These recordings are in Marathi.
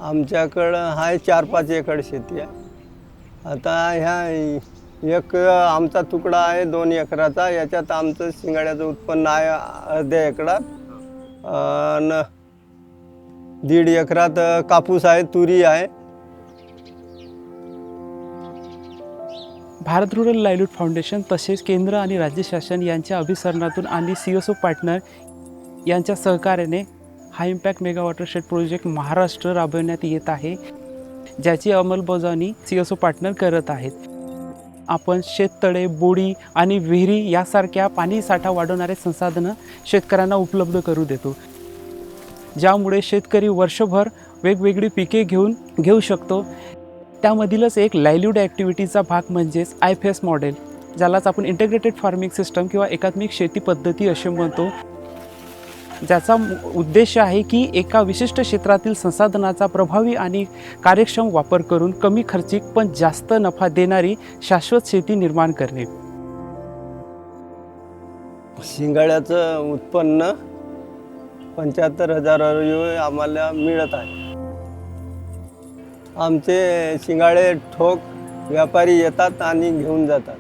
आमच्याकडं आहे 4-5 एकर शेती आहे। आता ह्या एक आमचा तुकडा आहे 2 एकराचा, याच्यात आमचं शिंगाड्याचं उत्पन्न आहे अर्ध्या एकरात, आणि 1.5 एकरात कापूस आहे, तुरी आहे। भारत रूरल लाईव्हलीहूड फाउंडेशन तसेच केंद्र आणि राज्य शासन यांच्या अभिसरणातून आणि CSO पार्टनर यांच्या सहकार्याने high impact mega watershed project Maharashtra राबवण्यात येत आहे, ज्याची अंमलबजावणी CSO पार्टनर करत आहेत। आपण शेततळे, बोडी आणि विहिरी यासारख्या पाणी साठा वाढवणारे संसाधनं शेतकऱ्यांना उपलब्ध करू देतो, ज्यामुळे शेतकरी वर्षभर वेगवेगळी पिके घेऊ शकतो। त्यामधीलच एक लाईव्हलीहूड ॲक्टिव्हिटीचा भाग म्हणजेच IFS मॉडेल, ज्यालाच आपण इंटिग्रेटेड फार्मिंग सिस्टम किंवा एकात्मिक शेती पद्धती असे म्हणतो, ज्याचा उद्देश आहे की एका विशिष्ट क्षेत्रातील संसाधनाचा प्रभावी आणि कार्यक्षम वापर करून कमी खर्चिक पण जास्त नफा देणारी शाश्वत शेती निर्माण करणे। शिंगाड्याचं उत्पन्न 75,000 आम्हाला मिळत आहे। आमचे शिंगाडे ठोक व्यापारी येतात आणि घेऊन जातात।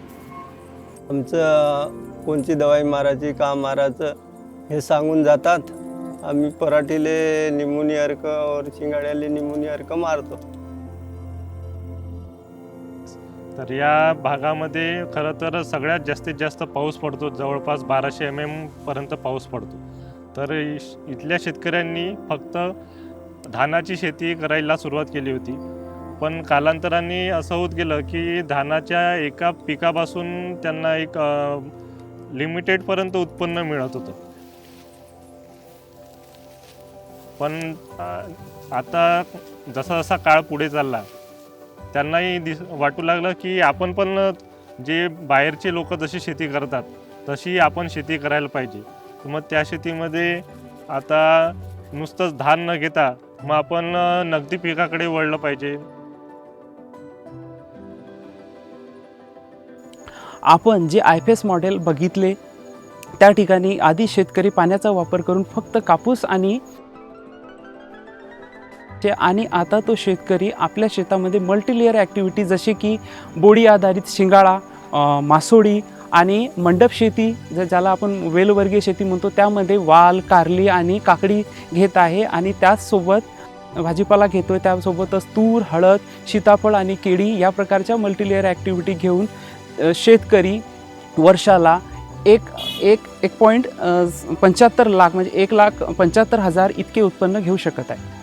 आमचं कोणची दवाई मारायची, का मारायचं हे सांगून जातात। आम्ही पराठीले निमोनी अर्क और शिंगाड्याले निमोनी अर्क मारतो। तर या भागामध्ये खरं तर सगळ्यात जास्तीत जास्त पाऊस पडतो, जवळपास 1200 mm पर्यंत पाऊस पडतो। तर इथल्या शेतकऱ्यांनी फक्त धानाची शेती करायला सुरुवात केली होती, पण कालांतराने असं होत गेलं की धानाच्या एका पिकापासून त्यांना एक लिमिटेडपर्यंत उत्पन्न मिळत होतं। पण आता जसा जसा काळ पुढे चालला, त्यांनाही वाटू लागलं की आपण पण जे बाहेरचे लोक जशी शेती करतात तशी आपण शेती करायला पाहिजे। मग त्या शेतीमध्ये आता नुसतंच धान न घेता मग आपण नगदी पिकाकडे वळलं पाहिजे। आपण जे IFS मॉडेल बघितले त्या ठिकाणी आधी शेतकरी पाण्याचा वापर करून फक्त कापूस आणि आता तो शेतकरी आपल्या शेतामध्ये मल्टीलेयर ॲक्टिव्हिटी जसे की बोडी आधारित शिंगाळा, मासोळी आणि मंडप शेती, ज्याला आपण वेलवर्गीय शेती म्हणतो, त्यामध्ये वाल, कारली आणि काकडी घेत आहे आणि त्याचसोबत भाजीपाला घेतो आहे। त्यासोबतच तूर, हळद, सीताफळ आणि केळी या प्रकारच्या मल्टीलेयर ॲक्टिव्हिटी घेऊन शेतकरी वर्षाला 1.75 लाख म्हणजे 1,75,000 इतके उत्पन्न घेऊ शकत आहे।